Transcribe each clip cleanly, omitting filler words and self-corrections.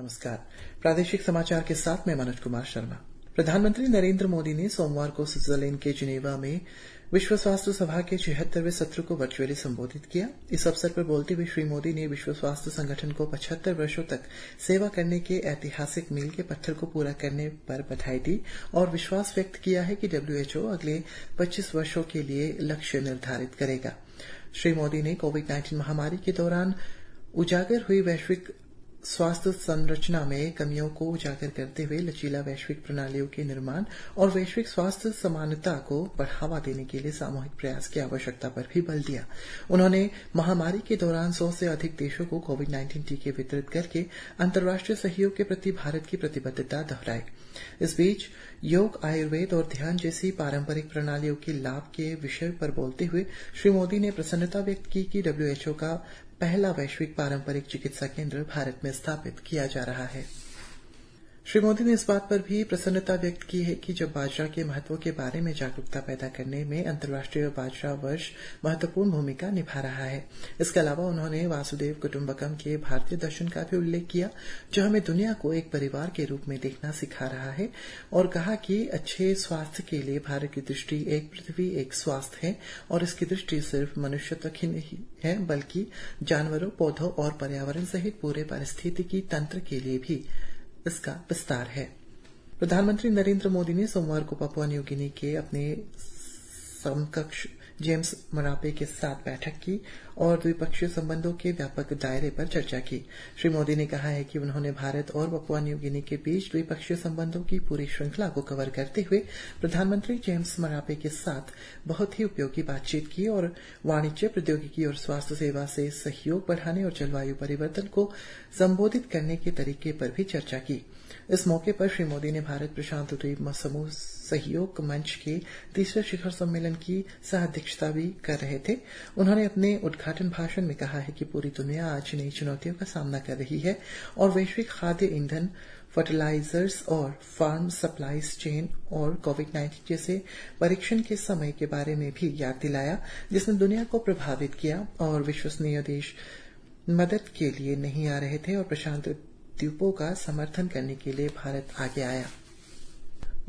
नमस्कार। प्रादेशिक समाचार के साथ मैं मनोज कुमार शर्मा। प्रधानमंत्री नरेंद्र मोदी ने सोमवार को स्विट्जरलैंड के जिनेवा में विश्व स्वास्थ्य सभा के 76वें सत्र को वर्चुअली संबोधित किया। इस अवसर पर बोलते हुए श्री मोदी ने विश्व स्वास्थ्य संगठन को 75 वर्षों तक सेवा करने के ऐतिहासिक मील के पत्थर को पूरा करने पर बधाई दी और विश्वास व्यक्त किया है कि WHO अगले 25 वर्षों के लिए लक्ष्य निर्धारित करेगा। श्री मोदी ने कोविड-19 महामारी के दौरान उजागर हुई वैश्विक स्वास्थ्य संरचना में कमियों को उजागर करते हुए लचीला वैश्विक प्रणालियों के निर्माण और वैश्विक स्वास्थ्य समानता को बढ़ावा देने के लिए सामूहिक प्रयास की आवश्यकता पर भी बल दिया। उन्होंने महामारी के दौरान 100 से अधिक देशों को कोविड-19 टीके वितरित करके अंतर्राष्ट्रीय सहयोग के प्रति भारत की प्रतिबद्धता दोहराई। इस बीच योग, आयुर्वेद और ध्यान जैसी पारंपरिक प्रणालियों के लाभ के विषय पर बोलते हुए श्री मोदी ने प्रसन्नता व्यक्त की कि WHO का पहला वैश्विक पारंपरिक चिकित्सा केंद्र भारत में स्थापित किया जा रहा है। श्री मोदी ने इस बात पर भी प्रसन्नता व्यक्त की है कि जब बाजरा के महत्व के बारे में जागरूकता पैदा करने में अंतर्राष्ट्रीय बाजरा वर्ष महत्वपूर्ण भूमिका निभा रहा है। इसके अलावा उन्होंने वासुदेव कुटुंबकम के भारतीय दर्शन का भी उल्लेख किया, जो हमें दुनिया को एक परिवार के रूप में देखना सिखा रहा है, और कहा कि अच्छे स्वास्थ्य के लिए भारत की दृष्टि एक पृथ्वी एक स्वास्थ्य है और इसकी दृष्टि सिर्फ मनुष्य तक ही नहीं है बल्कि जानवरों, पौधों और पर्यावरण सहित पूरे पारिस्थितिकी तंत्र के लिए भी इसका विस्तार है। प्रधानमंत्री नरेंद्र मोदी ने सोमवार को पापुआ न्यू गिनी के अपने समकक्ष जेम्स मरापे के साथ बैठक की और द्विपक्षीय संबंधों के व्यापक दायरे पर चर्चा की। श्री मोदी ने कहा है कि उन्होंने भारत और पापुआ न्यू गिनी के बीच द्विपक्षीय संबंधों की पूरी श्रृंखला को कवर करते हुए प्रधानमंत्री जेम्स मरापे के साथ बहुत ही उपयोगी बातचीत की और वाणिज्य, प्रौद्योगिकी और स्वास्थ्य सेवा से सहयोग बढ़ाने और जलवायु परिवर्तन को संबोधित करने के तरीके पर भी चर्चा की। इस मौके पर श्री मोदी ने भारत प्रशांत द्वीप समूह सहयोग मंच के तीसरे शिखर सम्मेलन की सह-अध्यक्षता भी कर रहे थे। उन्होंने अपने उद्घाटन भाषण में कहा है कि पूरी दुनिया आज नई चुनौतियों का सामना कर रही है और वैश्विक खाद्य ईंधन, फर्टिलाइजर्स और फार्म सप्लाईज चेन और कोविड-19 जैसे परीक्षण के समय के बारे में भी याद दिलाया, जिसने दुनिया को प्रभावित किया और विश्वसनीय देश मदद के लिए नहीं आ रहे थे और प्रशांत द्वीपों का समर्थन करने के लिए भारत आगे आया।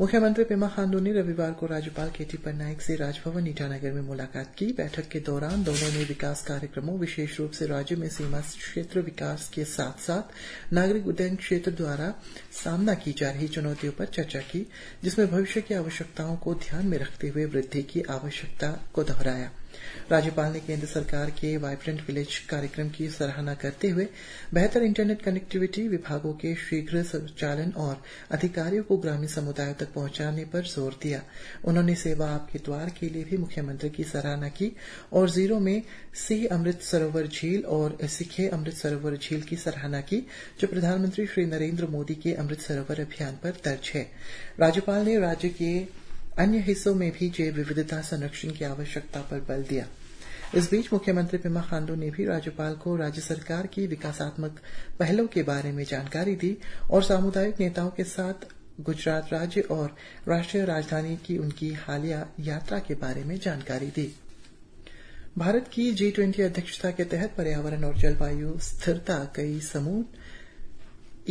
मुख्यमंत्री पेमा खांडू ने रविवार को राज्यपाल केटी पटनायक से राजभवन ईटानगर में मुलाकात की। बैठक के दौरान दोनों ने विकास कार्यक्रमों, विशेष रूप से राज्य में सीमा क्षेत्र विकास के साथ साथ नागरिक उड्डयन क्षेत्र द्वारा सामना की जा रही चुनौतियों पर चर्चा की, जिसमें भविष्य की आवश्यकताओं को ध्यान में रखते हुए वृद्धि की आवश्यकता को दोहराया। राज्यपाल ने केंद्र सरकार के वाइब्रेंट विलेज कार्यक्रम की सराहना करते हुए बेहतर इंटरनेट कनेक्टिविटी, विभागों के शीघ्र संचालन और अधिकारियों को ग्रामीण समुदायों तक पहुंचाने पर जोर दिया। उन्होंने सेवा आपके द्वार के लिए भी मुख्यमंत्री की सराहना की और जीरो में सी अमृत सरोवर झील और सिखे अमृत सरोवर झील की सराहना की, जो प्रधानमंत्री श्री नरेंद्र मोदी के अमृत सरोवर अभियान पर दर्ज है। राज्यपाल ने राज्य के अन्य हिस्सों में भी जैव विविधता संरक्षण की आवश्यकता पर बल दिया। इस बीच मुख्यमंत्री पेमा खांडू ने भी राज्यपाल को राज्य सरकार की विकासात्मक पहलों के बारे में जानकारी दी और सामुदायिक नेताओं के साथ गुजरात राज्य और राष्ट्रीय राजधानी की उनकी हालिया यात्रा के बारे में जानकारी दी। भारत की G20 अध्यक्षता के तहत पर्यावरण और जलवायु स्थिरता कई समूह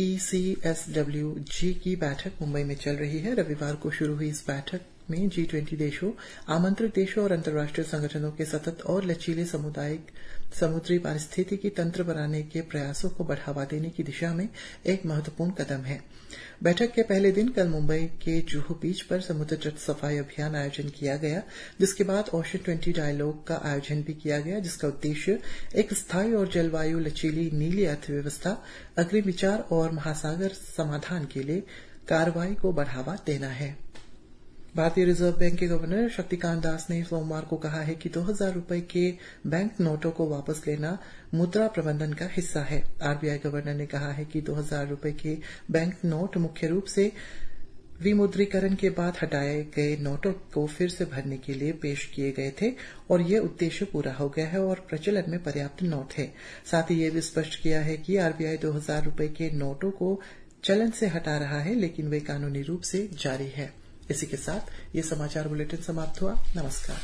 ECSWG की बैठक मुंबई में चल रही है। रविवार को शुरू हुई इस बैठक में G20 देशों, आमंत्रित देशों और अंतर्राष्ट्रीय संगठनों के सतत और लचीले सामुदायिक समुद्री पारिस्थितिकी तंत्र बनाने के प्रयासों को बढ़ावा देने की दिशा में एक महत्वपूर्ण कदम है। बैठक के पहले दिन कल मुंबई के जुहू बीच पर समुद्र तट सफाई अभियान आयोजन किया गया, जिसके बाद ओशन 20 डायलॉग का आयोजन भी किया गया, जिसका उद्देश्य एक स्थायी और जलवायु लचीली नीली अर्थव्यवस्था, अग्रिम विचार और महासागर समाधान के लिए कार्रवाई को बढ़ावा देना है। भारतीय रिजर्व बैंक के गवर्नर शक्तिकांत दास ने सोमवार को कहा है कि 2000 रुपए के बैंक नोटों को वापस लेना मुद्रा प्रबंधन का हिस्सा है। आरबीआई गवर्नर ने कहा है कि 2000 रुपए के बैंक नोट मुख्य रूप से विमुद्रीकरण के बाद हटाए गए नोटों को फिर से भरने के लिए पेश किए गए थे और ये उद्देश्य पूरा हो गया है और प्रचलन में पर्याप्त नोट है। साथ ही ये भी स्पष्ट किया है कि आरबीआई 2000 रुपए के नोटों को चलन से हटा रहा है, लेकिन वे कानूनी रूप से जारी है। इसी के साथ ये समाचार बुलेटिन समाप्त हुआ। नमस्कार।